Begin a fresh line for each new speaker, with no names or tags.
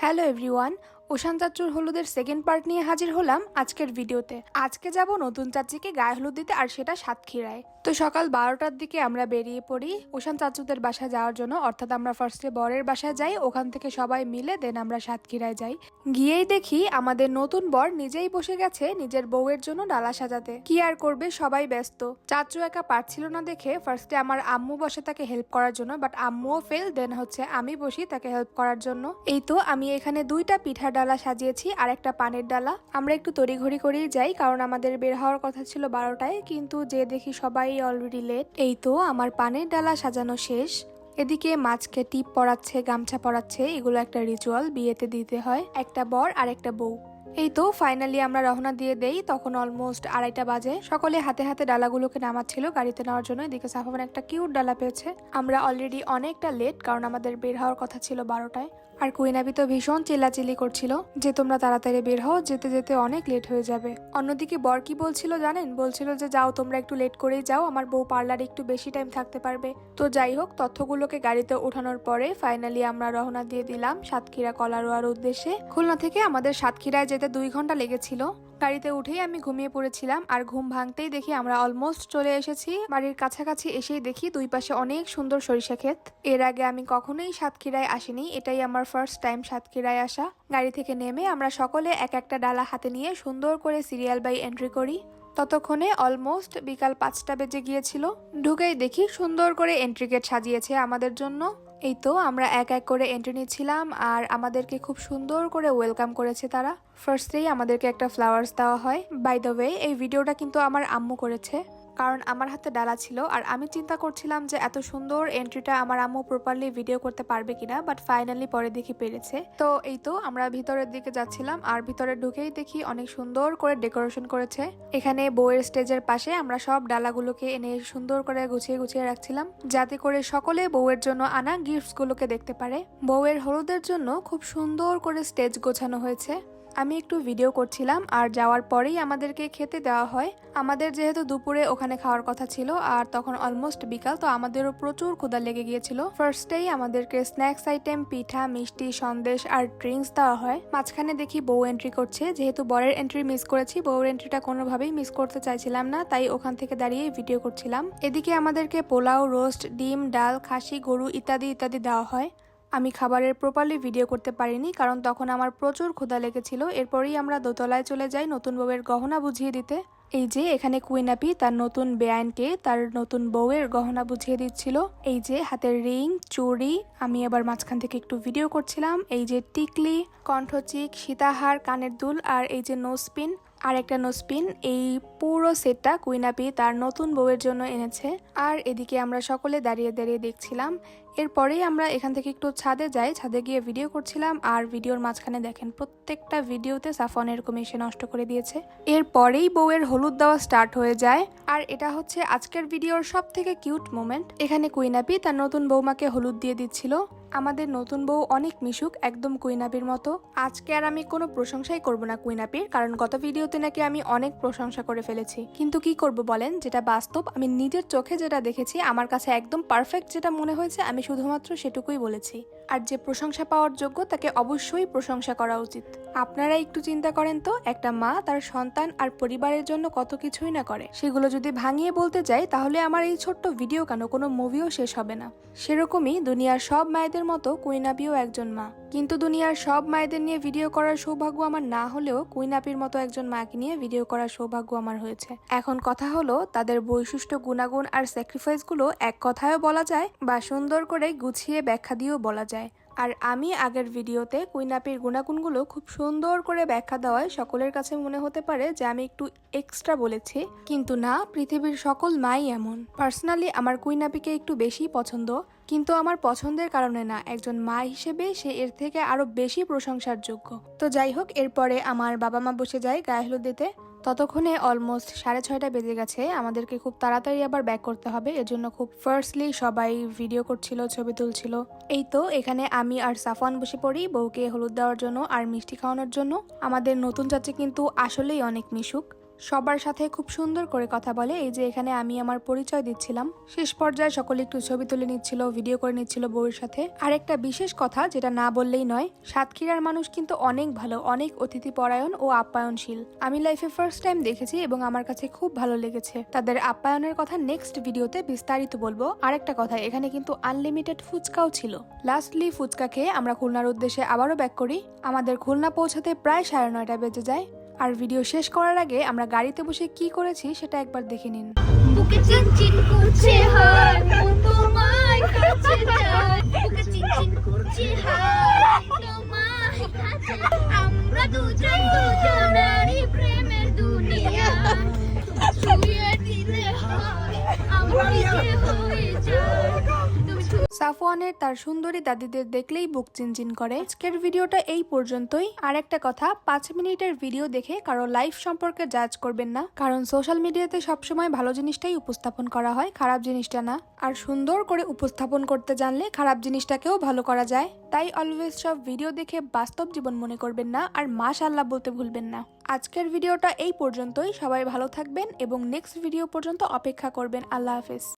Hello everyone, ocean চাচুর হলুদের second part নিয়ে হাজির হলাম আজকের ভিডিওতে। আজকে যাব নতুন চাচিকে গায়ে হলুদ দিতে, আর সেটা সাতক্ষীরায়। তো সকাল 12টার দিকে আমরা বেরিয়ে পড়ি ওশান চাচুদের বাসায় যাওয়ার জন্য। অর্থাৎ আমরা ফার্স্টে বরের বাসায় যাই, ওখান থেকে সবাই মিলে দেন আমরা সাতক্ষীরায় যাই। গিয়েই দেখি আমাদের নতুন বর নিজেই বসে গেছে নিজের বউয়ের জন্য ডালা সাজাতে। কি আর করবে, সবাই ব্যস্ত। চাচু একা পারছিল না দেখে ফার্স্টে আমার আম্মু বসে তাকে হেল্প করার জন্য, বাট আম্মুও ফেল। দেন হচ্ছে আমি বসি তাকে হেল্প করার জন্য। এই তো আমি এখানে 2টা পিঠার ডালা সাজিয়েছি আর একটা পানের ডালা। আমরা একটু তড়িঘড়ি করেই যাই, কারণ আমাদের বের হওয়ার কথা ছিল 12টায়, কিন্তু যে দেখি সবাই অলরেডি লেট। এই তো আমার পানের ডালা সাজানো শেষ। এদিকে মাছকে টিপ পরাচ্ছে, গামছা পরাচ্ছে। এগুলো একটা রিচুয়াল, বিয়েতে দিতে হয় একটা বর আর একটা বউ। এই তো ফাইনালি আমরা রওনা দিয়ে দেই। তখন অলমোস্ট 2:30 বাজে। সকলে হাতে হাতে ডালাগুলোকে নামাচ্ছিল গাড়িতে নেওয়ার জন্য। এদিকে সাফামান একটা কিউট ডালা পেয়েছে। আমরা অলরেডি অনেকটা লেট, কারণ আমাদের বের হওয়ার কথা ছিল 12টায়। আর কুইনাবি তো ভীষণ চিল্লাচিল্লি করছিল যে তোমরা তাড়াতাড়ি বের হও, যেতে যেতে অনেক লেট হয়ে যাবে। অন্যদিকে বর কি বলছিল জানেন? বলছিল যে যাও তোমরা একটু লেট করেই যাও, আমার বউ পার্লারে একটু বেশি টাইম থাকতে পারবে। তো যাই হোক, তথ্যগুলোকে গাড়িতে ওঠানোর পরে ফাইনালি আমরা রওনা দিয়ে দিলাম সাতক্ষীরা কলারোয়ার উদ্দেশ্যে। খুলনা থেকে আমাদের সাতক্ষীরায় যেতে 2 ঘন্টা লেগেছিল। গাড়িতে উঠেই আমি ঘুমিয়ে পড়েছিলাম, আর ঘুম ভাঙতেই দেখি আমরা অলমোস্ট চলে এসেছি। বাড়ির কাছাকাছি এসেই দেখি দুই পাশে অনেক সুন্দর সরিষা ক্ষেত। এর আগে আমি কখনোই সাতক্ষীরায় আসিনি, এটাই আমার ফার্স্ট টাইম সাতক্ষীরায় আসা। গাড়ি থেকে নেমে আমরা সকলে এক একটা ডালা হাতে নিয়ে সুন্দর করে সিরিয়াল বাই এন্ট্রি করি। ততক্ষণে অলমোস্ট বিকাল 5টা বেজে গিয়েছিল। ঢুকেই দেখি সুন্দর করে এন্ট্রি গেট সাজিয়েছে আমাদের জন্য। এই তো আমরা এক এক করে এন্ট্রি নিচ্ছিলাম, আর আমাদেরকে খুব সুন্দর করে ওয়েলকাম করেছে তারা। ফার্স্টেই আমাদেরকে একটা ফ্লাওয়ার্স দেওয়া হয়। বাই দ্য ওয়ে, এই ভিডিওটা কিন্তু আমার আম্মু করেছে, কারণ আমার হাতে ডালা ছিল। আর আমি চিন্তা করছিলাম যে এত সুন্দর এন্ট্রিটা আমার আম্মু প্রপারলি ভিডিও করতে পারবে কিনা, বাট ফাইনালি পরে দেখি পেরেছে। তো এই তো আমরা ভিতরের দিকে যাচ্ছিলাম, আর ভিতরে ঢুকেই দেখি অনেক সুন্দর করে ডেকোরেশন করেছে। এখানে বউয়ের স্টেজের পাশে আমরা সব ডালাগুলোকে এনে সুন্দর করে গুছিয়ে গুছিয়ে রাখছিলাম, যাতে করে সকলে বউয়ের জন্য আনা গিফটস গুলোকে দেখতে পারে। বউয়ের হলুদের জন্য খুব সুন্দর করে স্টেজ গোছানো হয়েছে। আমি একটু ভিডিও করছিলাম, আর যাওয়ার পরেই আমাদেরকে খেতে দেওয়া হয়। আমাদের যেহেতু দুপুরে ওখানে খাওয়ার কথা ছিল, আর তখন অলমোস্ট বিকাল, তো আমাদেরও প্রচুর ক্ষুধা লেগে গিয়েছিল। ফার্স্টেই আমাদেরকে স্ন্যাক্স আইটেম, পিঠা, মিষ্টি, সন্দেশ আর ড্রিঙ্কস দেওয়া হয়। মাঝখানে দেখি বউ এন্ট্রি করছে। যেহেতু বরের এন্ট্রি মিস করেছি, বউয়ের এন্ট্রিটা কোনোভাবেই মিস করতে চাইছিলাম না, তাই ওখান থেকে দাঁড়িয়ে ভিডিও করছিলাম। এদিকে আমাদেরকে পোলাও, রোস্ট, ডিম, ডাল, খাসি, গরু ইত্যাদি ইত্যাদি দেওয়া হয়। আমি খাবারের প্রপারলি ভিডিও করতে পারিনি, কারণ তখন আমার প্রচুর ক্ষুধা লেগেছিল। এরপরেই আমরা দোতলায় চলে যাই নতুন বউয়ের গহনা বুঝিয়ে দিতে। এই যে এখানে কুইনাপি তার নতুন বেআইনকে তার নতুন বউয়ের গহনা বুঝিয়ে দিচ্ছিল। এই যে হাতের রিং, চুড়ি, আমি আবার মাঝখান থেকে একটু ভিডিও করছিলাম। এই যে টিকলি, কণ্ঠচিক, সীতাহার, কানের দুল, আর এই যে নোজপিন আর একটা নোজপিন। এই পুরো সেটটা কুইনাপি তার নতুন বউয়ের জন্য এনেছে। আর এদিকে আমরা সকলে দাঁড়িয়ে দাঁড়িয়ে দেখছিলাম। এরপরেই আমরা এখান থেকে একটু ছাদে যাই, ছাদে গিয়ে ভিডিও করছিলাম। আর ভিডিওর মাঝখানে দেখেন প্রত্যেকটা ভিডিওতে সাফন এরকম এসে নষ্ট করে দিয়েছে। এরপরেই বউয়ের হলুদ দেওয়া স্টার্ট হয়ে যায়, আর এটা হচ্ছে আজকের ভিডিওর সব থেকে কিউট মোমেন্ট। এখানে কুইনাপি তার নতুন বৌমাকে হলুদ দিয়ে দিচ্ছিল। আমাদের নতুন বউ অনেক মিশুক, একদম কুইনাপির মতো। আজকে আর আমি কোনো প্রশংসাই করব না কুইনাপির, কারণ গত ভিডিওতে নাকি আমি অনেক প্রশংসা করে ফেলেছি। কিন্তু কি করব বলেন, যেটা বাস্তব, আমি নিজের চোখে যেটা দেখেছি, আমার কাছে একদম পারফেক্ট যেটা মনে হয়েছে, আমি শুধুমাত্র সেটুকুই বলেছি। আর যে প্রশংসা পাওয়ার যোগ্য তাকে অবশ্যই প্রশংসা করা উচিত। আপনারা একটু চিন্তা করেন তো, একটা মা তার সন্তান আর পরিবারের জন্য কত কিছুই না করে। সেগুলো যদি ভাঙিয়ে বলতে যাই, তাহলে আমার এই ছোট্ট ভিডিও কেন, কোনো মুভিও শেষ হবে না। সেরকমই দুনিয়ার সব মায়েদের মতো কুইনাপিও একজন মা। কিন্তু দুনিয়ার সব মায়েদের নিয়ে ভিডিও করার সৌভাগ্য আমার না হলেও কুইনাপির মতো একজন মাকে নিয়ে ভিডিও করার সৌভাগ্য আমার হয়েছে। এখন কথা হলো, তাদের বৈশিষ্ট্য, গুণাগুণ আর স্যাক্রিফাইস গুলো এক কথায়ও বলা যায়, বা সুন্দর করে গুছিয়ে ব্যাখ্যা দিয়েও বলা যায়। আর আমি আগের ভিডিওতে কুইনাপির গুণাগুণগুলো খুব সুন্দর করে ব্যাখ্যা দেওয়ায় সকলের কাছে মনে হতে পারে যে আমি একটু এক্সট্রা বলেছি, কিন্তু না, পৃথিবীর সকল মাই এমন। পার্সোনালি আমার কুইনাপিকে একটু বেশি পছন্দ, কিন্তু আমার পছন্দের কারণে না, একজন মা হিসেবে সে এর থেকে আরো বেশি প্রশংসার যোগ্য। তো যাই হোক, এরপরে আমার বাবা মা বসে যায় গায়ে হলুদ দিতে। ততক্ষণে অলমোস্ট 6:30 বেজে গেছে। আমাদেরকে খুব তাড়াতাড়ি আবার ব্যাক করতে হবে, এজন্য খুব ফার্স্টলি সবাই ভিডিও করছিল, ছবি তুলছিল। এই তো এখানে আমি আর সাফওয়ান বসে পড়ি বউকে হলুদ দেওয়ার জন্য আর মিষ্টি খাওয়ানোর জন্য। আমাদের নতুন চাচি কিন্তু আসলেই অনেক মিশুক। সবার সাথে খুব সুন্দর করে কথা বলে। এই যে এখানে আমি আমার পরিচয় দিচ্ছিলাম, শেষ পর্যায়ে সকলে একটু ছবি তুলে নিচ্ছিল, ভিডিও করে নিচ্ছিল বউয়ের সাথে। আর একটা বিশেষ কথা যেটা না বললেই নয়, সাতক্ষীরার মানুষ কিন্তু অনেক ভালো, অনেক অতিথি পরায়ণ ও আপ্যায়নশীল। আমি লাইফে ফার্স্ট টাইম দেখেছি এবং আমার কাছে খুব ভালো লেগেছে। তাদের আপ্যায়নের কথা নেক্সট ভিডিওতে বিস্তারিত বলবো। আরেকটা কথা, এখানে কিন্তু আনলিমিটেড ফুচকাও ছিল। লাস্টলি ফুচকা খেয়ে আমরা খুলনার উদ্দেশ্যে আবারও ব্যাক করি। আমাদের খুলনা পৌঁছাতে প্রায় 9:30 বেজে যায়। আর ভিডিও শেষ করার আগে আমরা গাড়িতে বসে কি করেছি সেটা একবার দেখে নিন।
বুকে চিনচিন করছে হায় মন তোমায় কাছে যায়, বুকে চিনচিন করছে হায় তোমায় কাছে, আমরা দুজনারই প্রেমের দুনিয়া, ছুঁয়ে দিলে হয় আমরা যে হয়ে যায়।
সাফওয়ানের তার সুন্দরী দাদিদের দেখলেই বুক চিনচিন করে। আজকের ভিডিওটা এই পর্যন্তই। আর একটা কথা, 5 মিনিটের ভিডিও দেখে কারো লাইফ সম্পর্কে জাজ করবেন না, কারণ সোশ্যাল মিডিয়াতে সবসময় ভালো জিনিসটাই উপস্থাপন করা হয়, খারাপ জিনিসটা না। আর সুন্দর করে উপস্থাপন করতে জানলে খারাপ জিনিসটাকেও ভালো করা যায়। তাই অলওয়েজ সব ভিডিও দেখে বাস্তব জীবন মনে করবেন না, আর মাশাআল্লাহ বলতে ভুলবেন না। আজকের ভিডিওটা এই পর্যন্তই। সবাই ভালো থাকবেন এবং নেক্সট ভিডিও পর্যন্ত অপেক্ষা করবেন। আল্লাহ হাফেজ।